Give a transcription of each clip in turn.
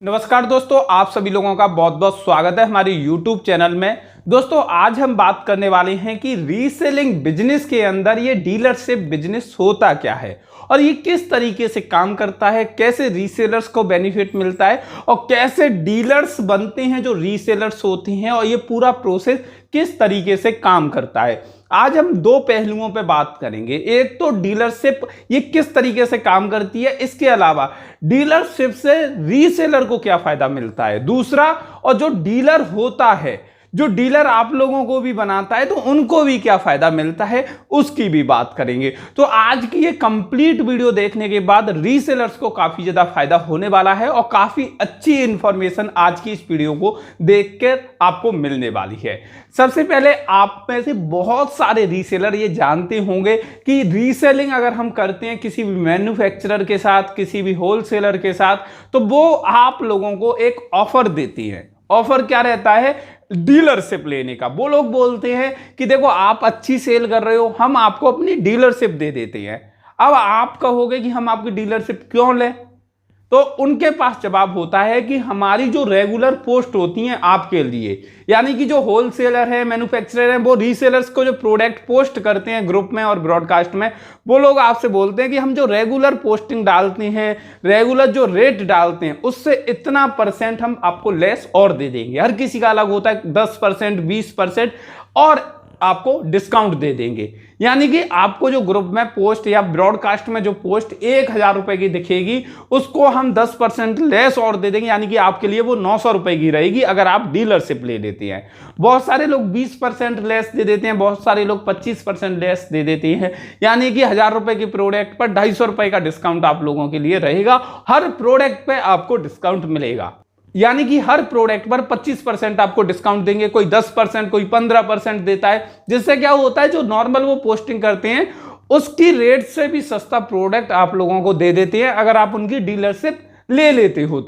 नमस्कार दोस्तों, आप सभी लोगों का बहुत बहुत स्वागत है हमारे YouTube चैनल में। दोस्तों आज हम बात करने वाले हैं कि रीसेलिंग बिजनेस के अंदर ये डीलरशिप बिजनेस होता क्या है और ये किस तरीके से काम करता है, कैसे रीसेलर्स को बेनिफिट मिलता है और कैसे डीलर्स बनते हैं जो रीसेलर्स होते हैं और ये पूरा प्रोसेस किस तरीके से काम करता है। आज हम दो पहलुओं पे बात करेंगे। एक तो डीलरशिप ये किस तरीके से काम करती है, इसके अलावा डीलरशिप से रीसेलर को क्या फायदा मिलता है, दूसरा और जो डीलर होता है, जो डीलर आप लोगों को भी बनाता है तो उनको भी क्या फायदा मिलता है उसकी भी बात करेंगे। तो आज की ये कंप्लीट वीडियो देखने के बाद रीसेलर्स को काफी ज्यादा फायदा होने वाला है और काफी अच्छी इंफॉर्मेशन आज की इस वीडियो को देखकर आपको मिलने वाली है। सबसे पहले आप में से बहुत सारे रीसेलर ये जानते होंगे कि रीसेलिंग अगर हम करते हैं किसी भी मैन्युफैक्चरर के साथ, किसी भी होलसेलर के साथ, तो वो आप लोगों को एक ऑफर देती है। ऑफर क्या रहता है? डीलरशिप लेने का। वो लोग बोलते हैं कि देखो आप अच्छी सेल कर रहे हो, हम आपको अपनी डीलरशिप दे देते हैं। अब आप कहोगे कि हम आपकी डीलरशिप क्यों लें, तो उनके पास जवाब होता है कि हमारी जो रेगुलर पोस्ट होती हैं आपके लिए, यानी कि जो होलसेलर है, मैन्युफैक्चरर है, वो रीसेलर्स को जो प्रोडक्ट पोस्ट करते हैं ग्रुप में और ब्रॉडकास्ट में, वो लोग आपसे बोलते हैं कि हम जो रेगुलर पोस्टिंग डालते हैं, रेगुलर जो रेट डालते हैं, उससे इतना % हम आपको लेस और दे देंगे। हर किसी का अलग होता है, 10%, 20% और आपको डिस्काउंट दे देंगे। यानी कि आपको जो ग्रुप में पोस्ट या ब्रॉडकास्ट में जो पोस्ट 1000 रुपए की दिखेगी, उसको हम 10% लेस और दे देंगे, यानी कि आपके लिए वो 900 रुपए की रहेगी अगर आप डीलरशिप ले लेते हैं। बहुत सारे लोग 20% लेस दे देते हैं, बहुत सारे लोग 25% लेस दे देते हैं, यानी कि 1000 रुपए की प्रोडक्ट पर 250 रुपए का डिस्काउंट आप लोगों के लिए रहेगा। हर प्रोडक्ट पे आपको डिस्काउंट मिलेगा, यानी कि हर प्रोडक्ट पर 25% आपको डिस्काउंट देंगे। कोई 10%, कोई 15% देता है, जिससे क्या होता है जो नॉर्मल वो पोस्टिंग करते हैं उसकी रेट से भी सस्ता प्रोडक्ट आप लोगों को दे देते हैं अगर आप उनकी डीलरशिप ले लेते हो।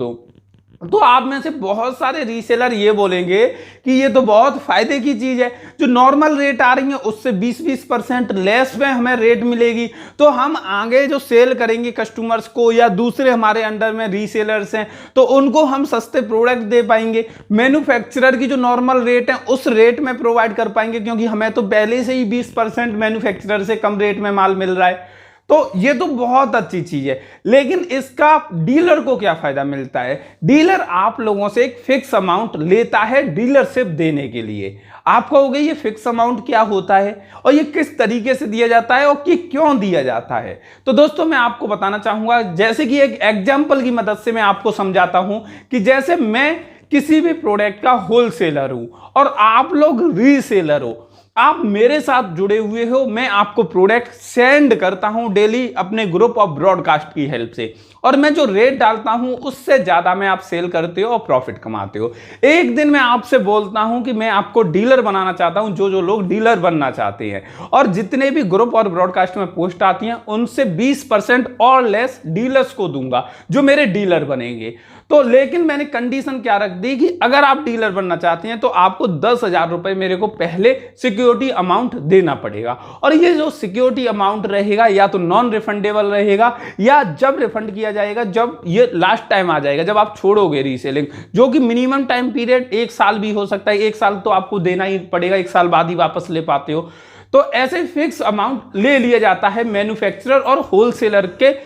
तो आप में से बहुत सारे रीसेलर ये बोलेंगे कि ये तो बहुत फायदे की चीज है, जो नॉर्मल रेट आ रही है उससे 20% लेस में हमें रेट मिलेगी, तो हम आगे जो सेल करेंगे कस्टमर्स को या दूसरे हमारे अंडर में रीसेलर्स हैं तो उनको हम सस्ते प्रोडक्ट दे पाएंगे। मैन्युफैक्चरर की जो नॉर्मल रेट है उस रेट में प्रोवाइड कर पाएंगे, क्योंकि हमें तो पहले से ही 20% मैन्युफैक्चरर से कम रेट में माल मिल रहा है। तो ये तो बहुत अच्छी चीज है, लेकिन इसका डीलर को क्या फायदा मिलता है? डीलर आप लोगों से एक फिक्स अमाउंट लेता है डीलरशिप देने के लिए। आप कहोगे ये फिक्स अमाउंट क्या होता है और ये किस तरीके से दिया जाता है और कि क्यों दिया जाता है? तो दोस्तों मैं आपको बताना चाहूंगा, जैसे कि एक एग्जांपल की मदद से मैं आपको समझाता हूं कि जैसे मैं किसी भी प्रोडक्ट का होलसेलर हूं और आप लोग रीसेलर हो, आप मेरे साथ जुड़े हुए हो, मैं आपको प्रोडक्ट सेंड करता हूं डेली अपने ग्रुप और ब्रॉडकास्ट की हेल्प से, और मैं जो रेट डालता हूं उससे ज्यादा में आप सेल करते हो और प्रॉफिट कमाते हो। एक दिन मैं आपसे बोलता हूं कि मैं आपको डीलर बनाना चाहता हूं, जो लोग डीलर बनना चाहते हैं, और जितने भी ग्रुप और ब्रॉडकास्ट में पोस्ट आती हैं उनसे 20% और लेस डीलर्स को दूंगा जो मेरे डीलर बनेंगे। तो लेकिन मैंने कंडीशन क्या रख दी कि अगर आप डीलर बनना चाहते हैं तो आपको 10,000 रुपए मेरे को पहले सिक्योरिटी अमाउंट देना पड़ेगा, और ये जो सिक्योरिटी अमाउंट रहेगा या तो नॉन रिफंडेबल रहेगा, या जब रिफंड किया जाएगा जब ये लास्ट टाइम आ जाएगा, जब आप छोड़ोगे रीसेलिंग, जो कि मिनिमम टाइम पीरियड 1 साल भी हो सकता है। 1 साल तो आपको देना ही पड़ेगा, 1 साल बाद ही वापस ले पाते हो। तो ऐसे फिक्स अमाउंट ले लिया जाता है मैन्युफैक्चरर और होलसेलर के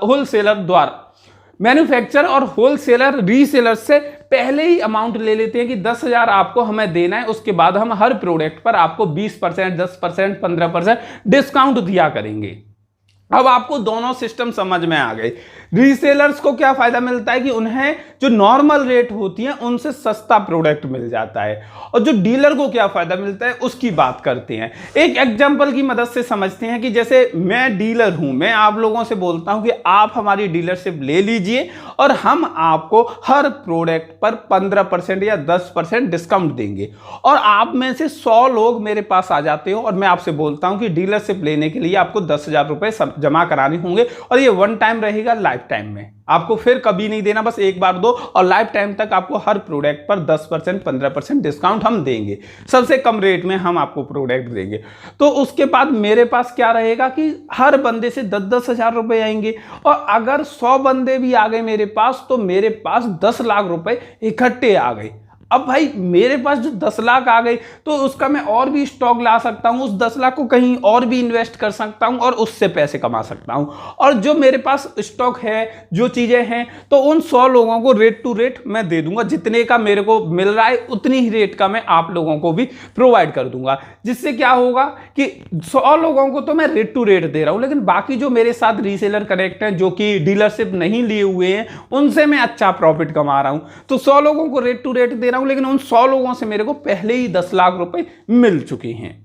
होलसेलर द्वारा। मैन्युफैक्चरर और होलसेलर रीसेलर से पहले ही अमाउंट ले लेते हैं कि 10,000 आपको हमें देना है, उसके बाद हम हर प्रोडक्ट पर आपको 20%, 10%, 15% डिस्काउंट दिया करेंगे। अब आपको दोनों सिस्टम समझ में आ गए। रीसेलर्स को क्या फायदा मिलता है कि उन्हें जो नॉर्मल रेट होती है उनसे सस्ता प्रोडक्ट मिल जाता है, और जो डीलर को क्या फायदा मिलता है उसकी बात करते हैं। एक एग्जांपल की मदद से समझते हैं कि जैसे मैं डीलर हूं, मैं आप लोगों से बोलता हूं कि आप हमारी डीलरशिप ले लीजिए और हम आपको हर प्रोडक्ट पर 15% या 10% डिस्काउंट देंगे, और आप में से 100 लोग मेरे पास आ जाते हो और मैं आपसे बोलता हूं कि डीलरशिप लेने के लिए आपको 10,000 रुपए जमा कराने होंगे और ये वन टाइम रहेगा, लाइफ टाइम में आपको फिर कभी नहीं देना, बस एक बार दो और लाइफ टाइम तक आपको हर प्रोडक्ट पर 10% 15% डिस्काउंट हम देंगे, सबसे कम रेट में हम आपको प्रोडक्ट देंगे। तो उसके बाद मेरे पास क्या रहेगा कि हर बंदे से 10-10 हज़ार रुपए आएंगे और अगर 100 बंदे भी आ गए मेरे पास तो मेरे पास 10 लाख रुपए इकट्ठे आ गए। अब भाई मेरे पास जो 10 लाख आ गए तो उसका मैं और भी स्टॉक ला सकता हूं, उस 10 लाख को कहीं और भी इन्वेस्ट कर सकता हूं और उससे पैसे कमा सकता हूं। और जो मेरे पास स्टॉक है, जो चीजें हैं, तो उन 100 लोगों को रेट टू रेट मैं दे दूंगा, जितने का मेरे को मिल रहा है उतनी ही रेट का मैं आप लोगों को भी प्रोवाइड कर दूंगा। जिससे क्या होगा कि 100 लोगों को तो मैं रेट टू रेट दे रहा हूं, लेकिन बाकी जो मेरे साथ रीसेलर कनेक्ट हैं, जो कि डीलरशिप नहीं लिए हुए हैं, उनसे मैं अच्छा प्रॉफिट कमा रहा हूं। तो 100 लोगों को रेट टू रेट दे रहा हूं, लेकिन उन 100 लोगों से मेरे को पहले ही 10 लाख रुपए मिल चुके हैं।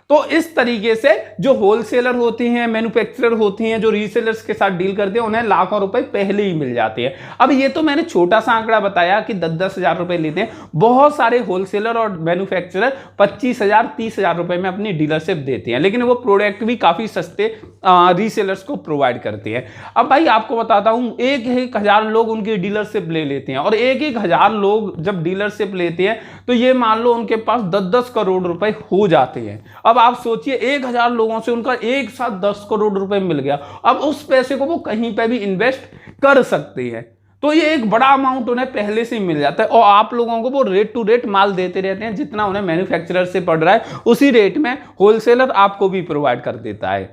तो इस तरीके से जो होलसेलर होते हैं, मैन्युफैक्चरर होते हैं, जो रीसेलर्स के साथ डील करते हैं, उन्हें लाखों रुपए पहले ही मिल जाते हैं। अब ये तो मैंने छोटा सा आंकड़ा बताया कि 10-10 हज़ार रुपए लेते हैं। बहुत सारे होलसेलर और मैन्युफैक्चरर 25 हज़ार 30 हज़ार रुपए में अपनी डीलरशिप देते हैं, लेकिन वो प्रोडक्ट भी काफी सस्ते रीसेलर्स को प्रोवाइड करते हैं। अब भाई आपको बताता हूं, 1-1 हज़ार लोग उनकी डीलरशिप ले लेते हैं और 1-1 हज़ार लोग जब डीलरशिप लेते हैं तो ये मान लो उनके पास 10-10 करोड़ रुपए हो जाते हैं। अब आप सोचिए 1,000 लोगों से उनका एक साथ 10 करोड़ रुपए मिल गया। अब उस पैसे को वो कहीं पे भी इन्वेस्ट कर सकते हैं, तो ये एक बड़ा अमाउंट उन्हें पहले से ही मिल जाता है और आप लोगों को वो रेट टू रेट माल देते रहते हैं। जितना उन्हें मैन्युफैक्चरर से पड़ रहा है उसी रेट में होलसेलर आपको भी प्रोवाइड कर देता है,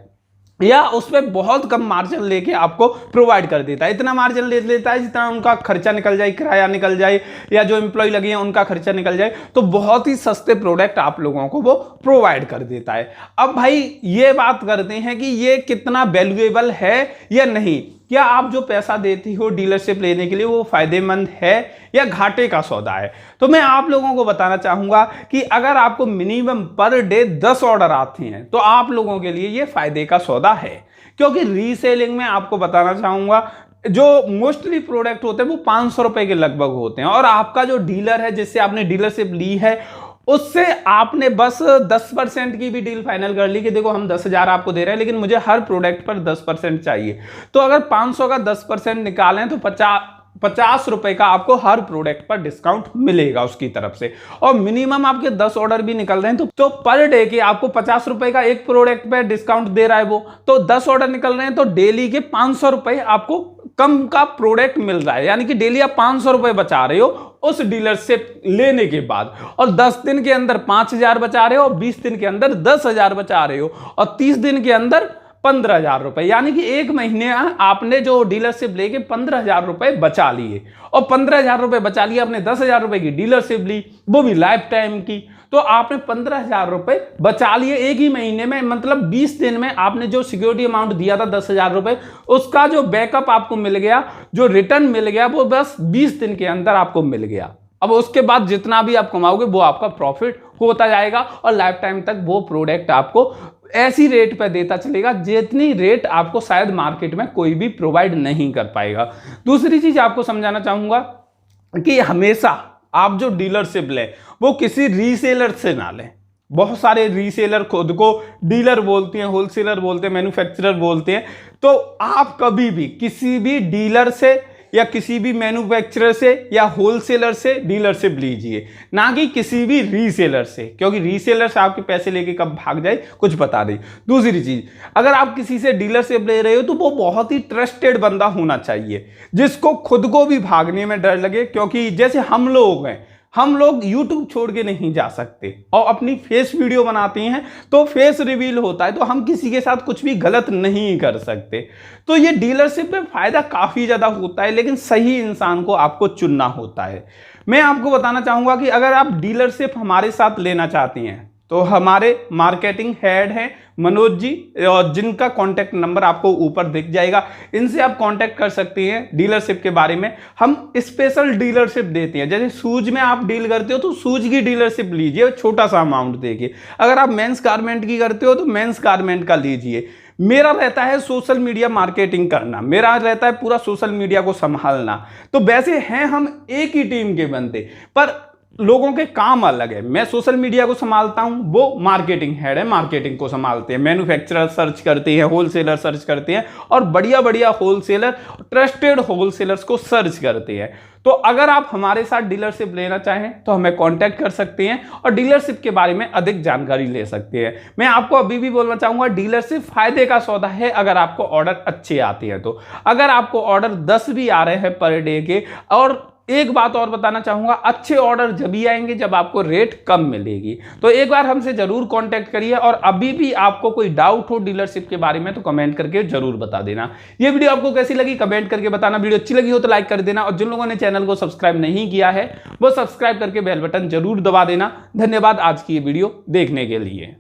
या उसमें बहुत कम मार्जिन लेके आपको प्रोवाइड कर देता है। इतना मार्जिन ले लेता है जितना उनका खर्चा निकल जाए, किराया निकल जाए, या जो एम्प्लॉय लगे हैं उनका खर्चा निकल जाए। तो बहुत ही सस्ते प्रोडक्ट आप लोगों को वो प्रोवाइड कर देता है। अब भाई ये बात करते हैं कि ये कितना वैल्यूएबल है या नहीं, क्या आप जो पैसा देती हो डीलरशिप लेने के लिए वो फायदेमंद है या घाटे का सौदा है। तो मैं आप लोगों को बताना चाहूंगा कि अगर आपको मिनिमम पर डे 10 ऑर्डर आते हैं तो आप लोगों के लिए ये फायदे का सौदा है, क्योंकि रीसेलिंग में आपको बताना चाहूंगा जो मोस्टली प्रोडक्ट होते हैं वो 500 रुपए के लगभग होते हैं और आपका जो डीलर है जिससे आपने डीलरशिप ली है उससे आपने बस 10% की भी डील फाइनल कर ली कि देखो हम 10,000 आपको दे रहे हैं लेकिन मुझे हर प्रोडक्ट पर 10% चाहिए। तो अगर 500 का 10% निकालें तो 50 रुपए का आपको हर प्रोडक्ट पर डिस्काउंट मिलेगा उसकी तरफ से। और मिनिमम आपके 10 ऑर्डर भी निकल रहे हैं तो पर डे के आपको 50 रुपए का एक प्रोडक्ट पे डिस्काउंट दे रहा है वो, तो 10 ऑर्डर निकल रहे हैं तो डेली के 500 रुपए आपको कम का प्रोडक्ट मिल रहा है, यानी कि डेली आप 500 रुपए बचा रहे हो उस डीलर से लेने के बाद। और 10 दिन के अंदर 5,000 बचा रहे हो, 20 दिन के अंदर 10,000 बचा रहे हो और 30 दिन के अंदर 15,000 रुपए, यानी कि एक महीने आपने जो डीलरशिप लेके 15,000 रुपए बचा लिए। और 15,000 रुपए बचा लिए, आपने 10,000 रुपए की डीलरशिप ली, वो भी लाइफ टाइम की, तो आपने 15,000 रुपए बचा लिए एक ही महीने में। मतलब 20 दिन में आपने जो सिक्योरिटी अमाउंट दिया था 10,000 रुपए, उसका जो बैकअप आपको मिल गया, जो रिटर्न मिल गया, वो बस 20 दिन के अंदर आपको मिल गया। अब उसके बाद जितना भी आप कमाओगे वो आपका प्रॉफिट होता जाएगा और लाइफ टाइम तक वो प्रोडक्ट आपको ऐसी रेट पर देता चलेगा जितनी रेट आपको शायद मार्केट में कोई भी प्रोवाइड नहीं कर पाएगा। दूसरी चीज आपको समझाना चाहूंगा कि हमेशा आप जो डीलरशिप लें वो किसी रीसेलर से ना लें। बहुत सारे रीसेलर खुद को डीलर बोलते हैं, होलसेलर बोलते हैं, मैन्युफैक्चरर बोलते हैं। तो आप कभी भी किसी भी डीलर से या किसी भी मैन्युफैक्चरर से या होलसेलर से डीलरशिप लीजिए, ना कि किसी भी रीसेलर से, क्योंकि रीसेलर से आपके पैसे लेके कब भाग जाए कुछ पता नहीं। दूसरी चीज, अगर आप किसी से डीलरशिप ले रहे हो तो वो बहुत ही ट्रस्टेड बंदा होना चाहिए जिसको खुद को भी भागने में डर लगे, क्योंकि जैसे हम लोग हैं, हम लोग YouTube छोड़ के नहीं जा सकते और अपनी फेस वीडियो बनाते हैं तो फेस रिवील होता है, तो हम किसी के साथ कुछ भी गलत नहीं कर सकते। तो ये डीलरशिप में फायदा काफी ज्यादा होता है, लेकिन सही इंसान को आपको चुनना होता है। मैं आपको बताना चाहूंगा कि अगर आप डीलरशिप हमारे साथ लेना चाहती हैं तो हमारे मार्केटिंग हेड हैं मनोज जी, और जिनका कॉन्टैक्ट नंबर आपको ऊपर दिख जाएगा, इनसे आप कॉन्टैक्ट कर सकते हैं डीलरशिप के बारे में। हम स्पेशल डीलरशिप देते हैं, जैसे शूज में आप डील करते हो तो शूज की डीलरशिप लीजिए छोटा सा अमाउंट देके। अगर आप मेंस गारमेंट की करते हो तो मेंस गारमेंट का लीजिए। मेरा रहता है सोशल मीडिया मार्केटिंग करना, मेरा रहता है पूरा सोशल मीडिया को संभालना। तो वैसे हैं हम एक ही टीम के बंदे, पर लोगों के काम अलग है। मैं सोशल मीडिया को संभालता हूं, वो मार्केटिंग हेड है, मार्केटिंग को संभालते हैं। मैन्युफैक्चरर सर्च करते हैं, होलसेलर सर्च करते हैं और बढ़िया बढ़िया होलसेलर, ट्रस्टेड होलसेलर्स को सर्च करते हैं। तो अगर आप हमारे साथ डीलरशिप लेना चाहें तो हमें कांटेक्ट कर सकते हैं और डीलरशिप के बारे में अधिक जानकारी ले सकते हैं। मैं आपको अभी भी बोलना चाहूंगा, डीलरशिप फायदे का सौदा है अगर आपको ऑर्डर अच्छे आते हैं तो। अगर आपको ऑर्डर 10 भी आ रहे हैं पर डे के, और एक बात और बताना चाहूंगा, अच्छे ऑर्डर जब ही आएंगे जब आपको रेट कम मिलेगी। तो एक बार हमसे जरूर कांटेक्ट करिए और अभी भी आपको कोई डाउट हो डीलरशिप के बारे में तो कमेंट करके जरूर बता देना। ये वीडियो आपको कैसी लगी कमेंट करके बताना। वीडियो अच्छी लगी हो तो लाइक कर देना और जिन लोगों ने चैनल को सब्सक्राइब नहीं किया है वो सब्सक्राइब करके बेल बटन जरूर दबा देना। धन्यवाद आज की ये वीडियो देखने के लिए।